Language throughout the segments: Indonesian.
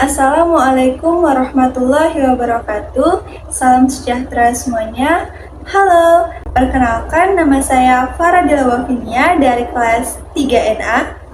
Assalamualaikum warahmatullahi wabarakatuh. Salam sejahtera semuanya. Halo, perkenalkan nama saya Faradila Wafinia dari kelas 3NA.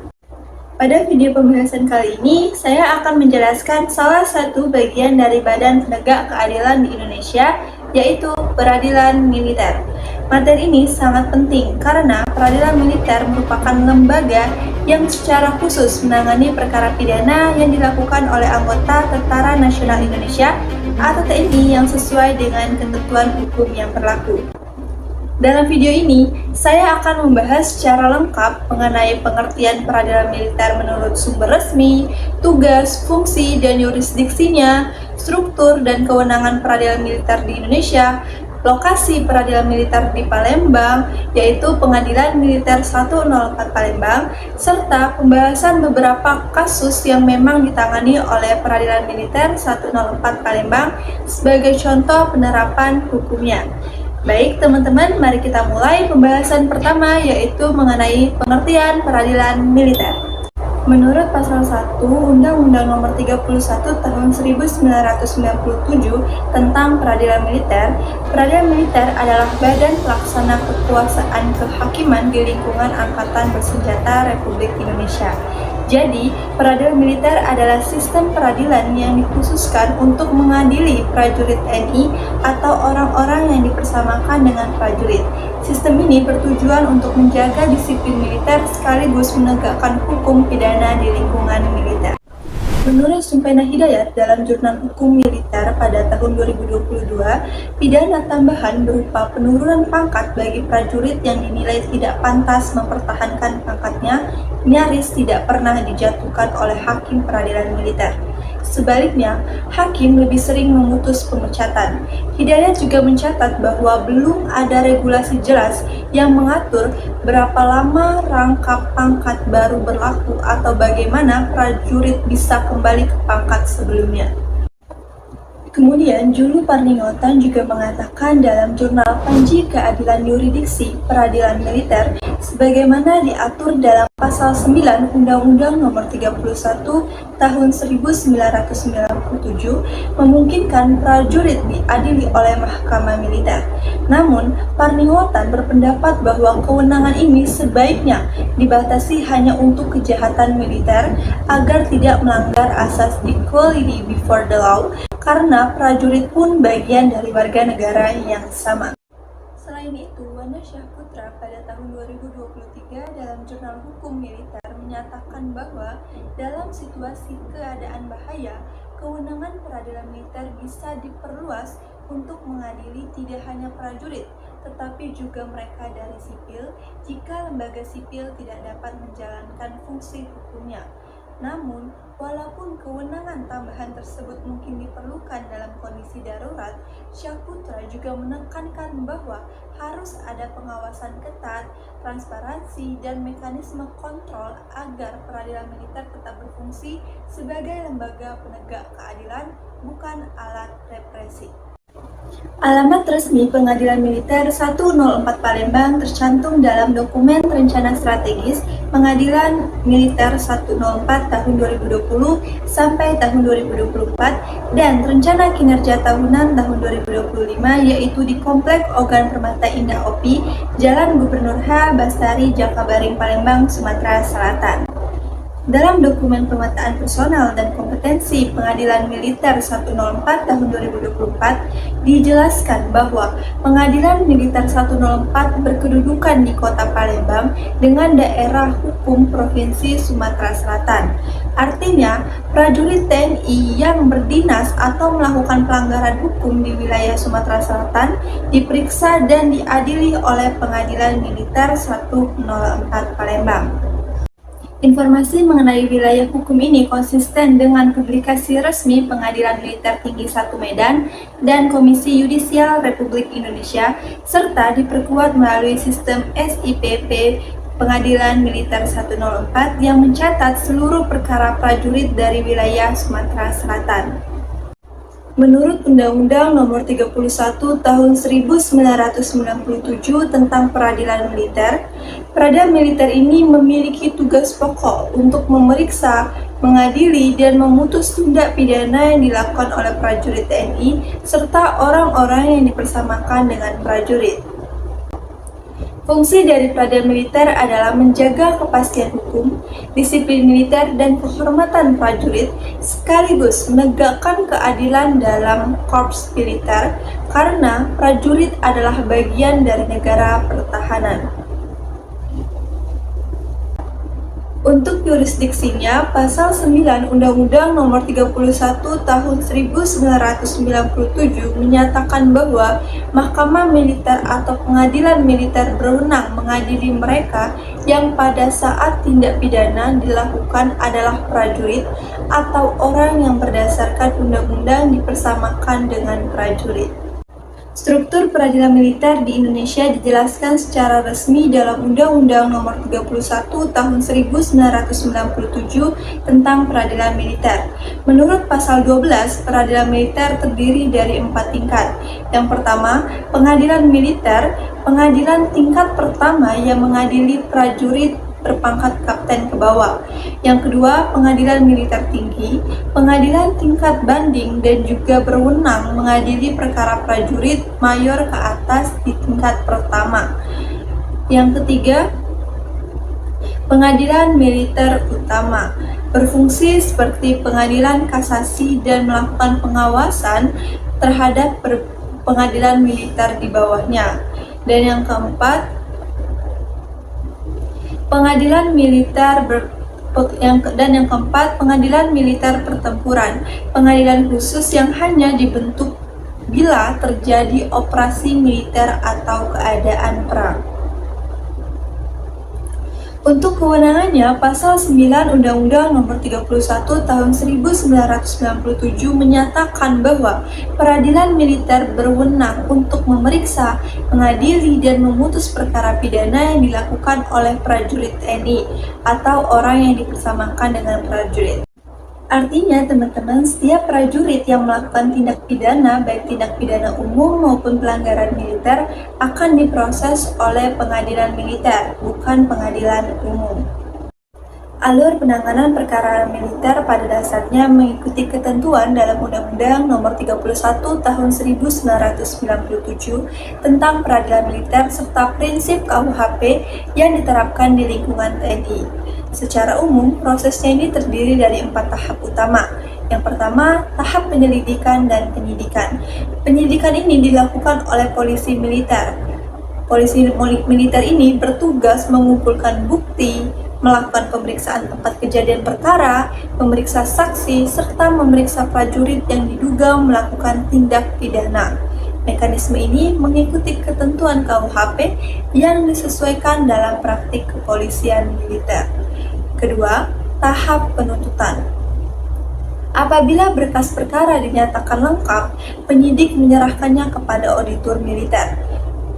Pada video pembahasan kali ini, saya akan menjelaskan salah satu bagian dari Badan Penegak Keadilan di Indonesia, yaitu peradilan militer. Materi ini sangat penting karena peradilan militer merupakan lembaga yang secara khusus menangani perkara pidana yang dilakukan oleh anggota Tentara Nasional Indonesia atau TNI yang sesuai dengan ketentuan hukum yang berlaku. Dalam video ini, saya akan membahas secara lengkap mengenai pengertian peradilan militer menurut sumber resmi, tugas, fungsi, dan yurisdiksinya, struktur dan kewenangan peradilan militer di Indonesia, lokasi peradilan militer di Palembang, yaitu Pengadilan Militer 104 Palembang, serta pembahasan beberapa kasus yang memang ditangani oleh Peradilan Militer 104 Palembang sebagai contoh penerapan hukumnya. Baik teman-teman, mari kita mulai pembahasan pertama, yaitu mengenai pengertian peradilan militer. Menurut pasal 1 Undang-Undang Nomor 31 Tahun 1997 tentang peradilan militer adalah badan pelaksana kekuasaan kehakiman di lingkungan Angkatan Bersenjata Republik Indonesia. Jadi, peradilan militer adalah sistem peradilan yang dikhususkan untuk mengadili prajurit TNI atau orang-orang yang dipersamakan dengan prajurit. Sistem ini bertujuan untuk menjaga disiplin militer sekaligus menegakkan hukum pidana di lingkungan militer. Menurut Sumpena Hidayat dalam Jurnal Hukum Militer pada tahun 2022, pidana tambahan berupa penurunan pangkat bagi prajurit yang dinilai tidak pantas mempertahankan pangkatnya nyaris tidak pernah dijatuhkan oleh hakim peradilan militer. Sebaliknya, hakim lebih sering memutus pemecatan. Hidayat juga mencatat bahwa belum ada regulasi jelas yang mengatur berapa lama rangkap pangkat baru berlaku atau bagaimana prajurit bisa kembali ke pangkat sebelumnya. Kemudian, Julu Parningotan juga mengatakan dalam jurnal Panji Keadilan Yuridiksi Peradilan Militer, sebagaimana diatur dalam Pasal 9 Undang-Undang Nomor 31 Tahun 1997, memungkinkan prajurit diadili oleh Mahkamah Militer. Namun, Parningotan berpendapat bahwa kewenangan ini sebaiknya dibatasi hanya untuk kejahatan militer agar tidak melanggar asas equality before the law, karena prajurit pun bagian dari warga negara yang sama. Selain itu, Wanda Syahputra pada tahun 2023 dalam Jurnal Hukum Militer menyatakan bahwa dalam situasi keadaan bahaya, kewenangan peradilan militer bisa diperluas untuk mengadili tidak hanya prajurit, tetapi juga mereka dari sipil jika lembaga sipil tidak dapat menjalankan fungsi hukumnya. Namun, walaupun kewenangan tambahan tersebut mungkin diperlukan dalam kondisi darurat, Syahputra juga menekankan bahwa harus ada pengawasan ketat, transparansi, dan mekanisme kontrol agar peradilan militer tetap berfungsi sebagai lembaga penegak keadilan, bukan alat represi. Alamat resmi Pengadilan Militer 104 Palembang tercantum dalam dokumen rencana strategis Pengadilan Militer 104 tahun 2020 sampai tahun 2024 dan rencana kinerja tahunan tahun 2025, yaitu di Komplek Ogan Permata Indah OPI, Jalan Gubernur H. Bastari, Jakabaring, Palembang, Sumatera Selatan. Dalam dokumen pemetaan personal dan kompetensi Pengadilan Militer 104 tahun 2024 dijelaskan bahwa Pengadilan Militer 104 berkedudukan di Kota Palembang dengan daerah hukum Provinsi Sumatera Selatan. Artinya, prajurit TNI yang berdinas atau melakukan pelanggaran hukum di wilayah Sumatera Selatan diperiksa dan diadili oleh Pengadilan Militer 104 Palembang. Informasi mengenai wilayah hukum ini konsisten dengan publikasi resmi Pengadilan Militer Tinggi 1 Medan dan Komisi Yudisial Republik Indonesia, serta diperkuat melalui sistem SIPP Pengadilan Militer 104 yang mencatat seluruh perkara prajurit dari wilayah Sumatera Selatan. Menurut Undang-Undang Nomor 31 Tahun 1997 tentang Peradilan Militer, peradilan militer ini memiliki tugas pokok untuk memeriksa, mengadili dan memutus tindak pidana yang dilakukan oleh prajurit TNI serta orang-orang yang dipersamakan dengan prajurit. Fungsi dari peradilan militer adalah menjaga kepastian hukum, disiplin militer, dan kehormatan prajurit, sekaligus menegakkan keadilan dalam korps militer, karena prajurit adalah bagian dari negara pertahanan. Untuk yurisdiksinya, Pasal 9 Undang-Undang Nomor 31 Tahun 1997 menyatakan bahwa Mahkamah Militer atau Pengadilan Militer berwenang mengadili mereka yang pada saat tindak pidana dilakukan adalah prajurit atau orang yang berdasarkan undang-undang dipersamakan dengan prajurit. Struktur peradilan militer di Indonesia dijelaskan secara resmi dalam Undang-Undang Nomor 31 Tahun 1997 tentang peradilan militer. Menurut Pasal 12, peradilan militer terdiri dari 4 tingkat. Yang pertama, pengadilan militer, pengadilan tingkat pertama yang mengadili prajurit berpangkat kapten ke bawah. Yang kedua, pengadilan militer tinggi, pengadilan tingkat banding dan juga berwenang mengadili perkara prajurit mayor ke atas di tingkat pertama. Yang ketiga, pengadilan militer utama, berfungsi seperti pengadilan kasasi dan melakukan pengawasan terhadap pengadilan militer di bawahnya. Dan yang keempat, pengadilan militer yang keempat, pengadilan militer pertempuran, pengadilan khusus yang hanya dibentuk bila terjadi operasi militer atau keadaan perang. Untuk kewenangannya, Pasal 9 Undang-Undang Nomor 31 Tahun 1997 menyatakan bahwa peradilan militer berwenang untuk memeriksa, mengadili, dan memutus perkara pidana yang dilakukan oleh prajurit TNI atau orang yang dipersamakan dengan prajurit. Artinya, teman-teman, setiap prajurit yang melakukan tindak pidana, baik tindak pidana umum maupun pelanggaran militer, akan diproses oleh pengadilan militer, bukan pengadilan umum. Alur penanganan perkara militer pada dasarnya mengikuti ketentuan dalam Undang-Undang Nomor 31 Tahun 1997 tentang peradilan militer serta prinsip KUHP yang diterapkan di lingkungan TNI. Secara umum, prosesnya ini terdiri dari 4 tahap utama. Yang pertama, tahap penyelidikan dan penyidikan. Penyidikan ini dilakukan oleh polisi militer. Polisi militer ini bertugas mengumpulkan bukti, melakukan pemeriksaan tempat kejadian perkara, memeriksa saksi, serta memeriksa prajurit yang diduga melakukan tindak pidana. Mekanisme ini mengikuti ketentuan KUHP yang disesuaikan dalam praktik kepolisian militer. Kedua, tahap penuntutan. Apabila berkas perkara dinyatakan lengkap, penyidik menyerahkannya kepada auditor militer.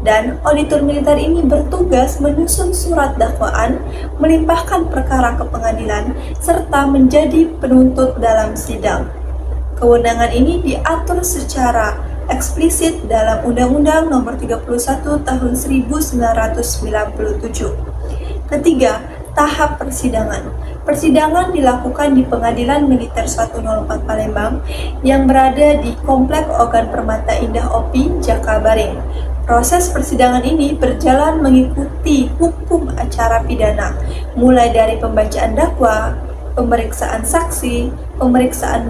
Dan auditor militer ini bertugas menyusun surat dakwaan, melimpahkan perkara ke pengadilan, serta menjadi penuntut dalam sidang. Kewenangan ini diatur secara eksplisit dalam Undang-Undang Nomor 31 Tahun 1997. Ketiga, tahap persidangan. Persidangan dilakukan di Pengadilan Militer 104 Palembang yang berada di Komplek Ogan Permata Indah OPI, Jakabaring. Proses persidangan ini berjalan mengikuti hukum acara pidana, mulai dari pembacaan dakwa, pemeriksaan saksi, pemeriksaan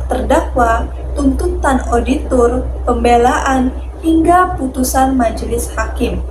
terdakwa, tuntutan auditor, pembelaan, hingga putusan majelis hakim.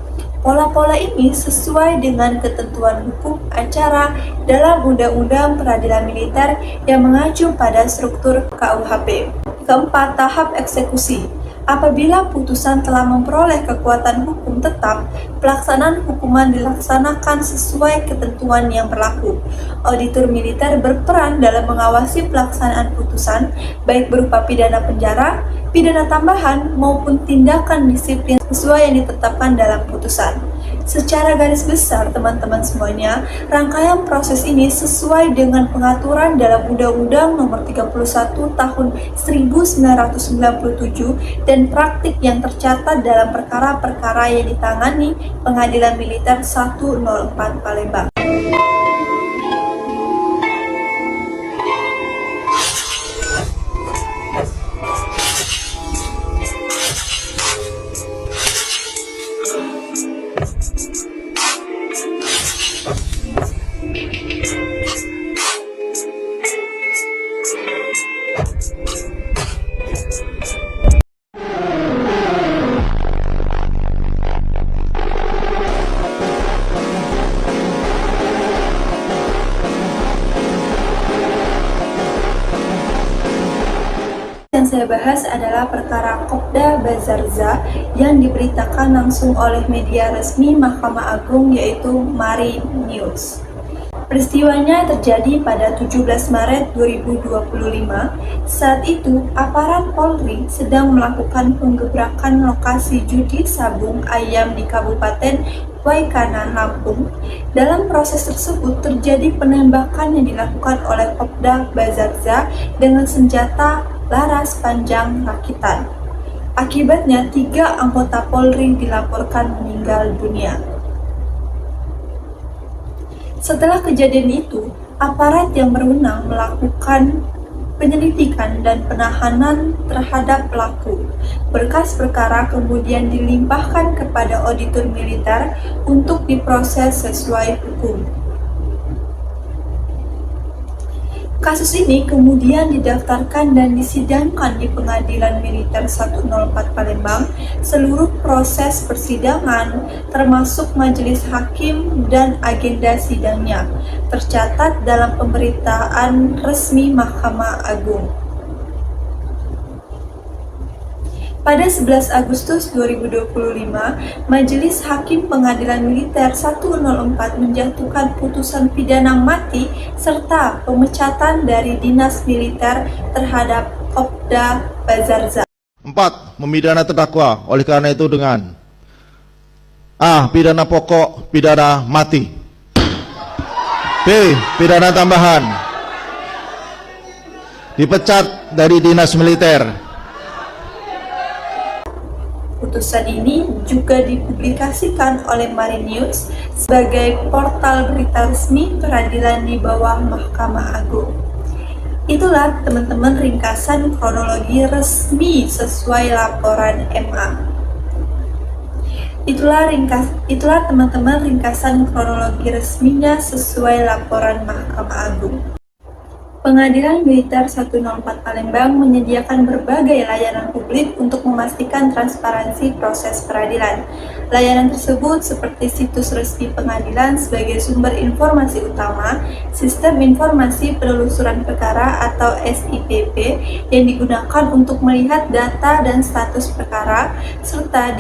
Pola-pola ini sesuai dengan ketentuan hukum acara dalam Undang-Undang Peradilan Militer yang mengacu pada struktur KUHP. Keempat, tahap eksekusi. Apabila putusan telah memperoleh kekuatan hukum tetap, pelaksanaan hukuman dilaksanakan sesuai ketentuan yang berlaku. Auditor militer berperan dalam mengawasi pelaksanaan putusan, baik berupa pidana penjara, pidana tambahan, maupun tindakan disiplin sesuai yang ditetapkan dalam putusan. Secara garis besar, teman-teman semuanya, rangkaian proses ini sesuai dengan pengaturan dalam Undang-Undang Nomor 31 Tahun 1997 dan praktik yang tercatat dalam perkara-perkara yang ditangani Pengadilan Militer 104 Palembang. saya bahas adalah perkara Kopda Bazarza yang diberitakan langsung oleh media resmi Mahkamah Agung yaitu Mari News. Peristiwanya terjadi pada 17 Maret 2025. Saat itu, aparat Polri sedang melakukan penggebrakan lokasi judi sabung ayam di Kabupaten Waikanan, Lampung. Dalam proses tersebut terjadi penembakan yang dilakukan oleh Kopda Bazarza dengan senjata laras panjang rakitan. Akibatnya, 3 anggota Polri dilaporkan meninggal dunia. Setelah kejadian itu, aparat yang berwenang melakukan penyelidikan dan penahanan terhadap pelaku. Berkas perkara kemudian dilimpahkan kepada auditor militer untuk diproses sesuai hukum. Kasus ini kemudian didaftarkan dan disidangkan di Pengadilan Militer 104 Palembang. Seluruh proses persidangan, termasuk majelis hakim dan agenda sidangnya, tercatat dalam pemberitaan resmi Mahkamah Agung. Pada 11 Agustus 2025, Majelis Hakim Pengadilan Militer 104 menjatuhkan putusan pidana mati serta pemecatan dari dinas militer terhadap Kopda Bazarza. 4. Memidana terdakwa oleh karena itu dengan A. Pidana pokok, pidana mati. B. Pidana tambahan, dipecat dari dinas militer. Putusan ini juga dipublikasikan oleh Mari News sebagai portal berita resmi peradilan di bawah Mahkamah Agung. Itulah teman-teman ringkasan kronologi resmi sesuai laporan MA. Itulah teman-teman ringkasan kronologi resminya sesuai laporan Mahkamah Agung. Pengadilan Militer 104 Palembang menyediakan berbagai layanan publik untuk memastikan transparansi proses peradilan. Layanan tersebut seperti situs resmi pengadilan sebagai sumber informasi utama, sistem informasi penelusuran perkara atau SIPP yang digunakan untuk melihat data dan status perkara, serta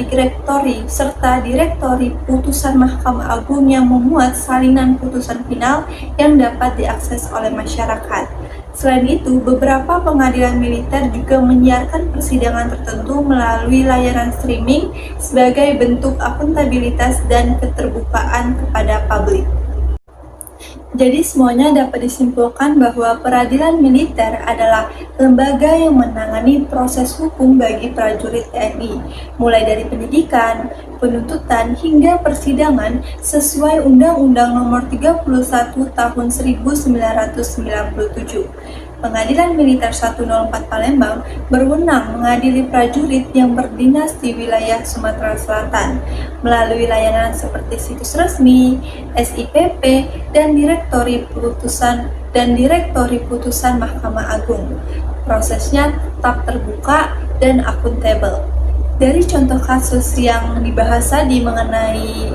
direktori putusan Mahkamah Agung yang memuat salinan putusan final yang dapat diakses oleh masyarakat. Selain itu, beberapa pengadilan militer juga menyiarkan persidangan tertentu melalui layanan streaming sebagai bentuk akuntabilitas dan keterbukaan kepada publik. Jadi semuanya dapat disimpulkan bahwa peradilan militer adalah lembaga yang menangani proses hukum bagi prajurit TNI, mulai dari penyidikan, penuntutan, hingga persidangan sesuai Undang-Undang Nomor 31 Tahun 1997. Pengadilan Militer 104 Palembang berwenang mengadili prajurit yang berdinas di wilayah Sumatera Selatan melalui layanan seperti situs resmi, SIPP, dan direktori putusan Mahkamah Agung. Prosesnya tetap terbuka dan akuntabel. Dari contoh kasus yang dibahas tadi mengenai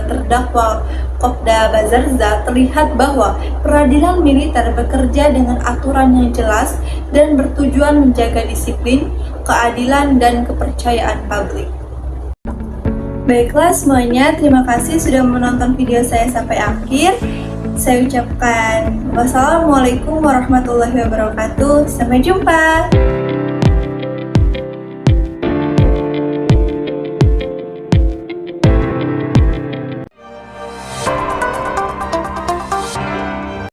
terdakwa Kopda Bazarza, terlihat bahwa peradilan militer bekerja dengan aturan yang jelas dan bertujuan menjaga disiplin, keadilan, dan kepercayaan publik. Baiklah semuanya, terima kasih sudah menonton video saya sampai akhir. Saya ucapkan wassalamualaikum warahmatullahi wabarakatuh. Sampai jumpa.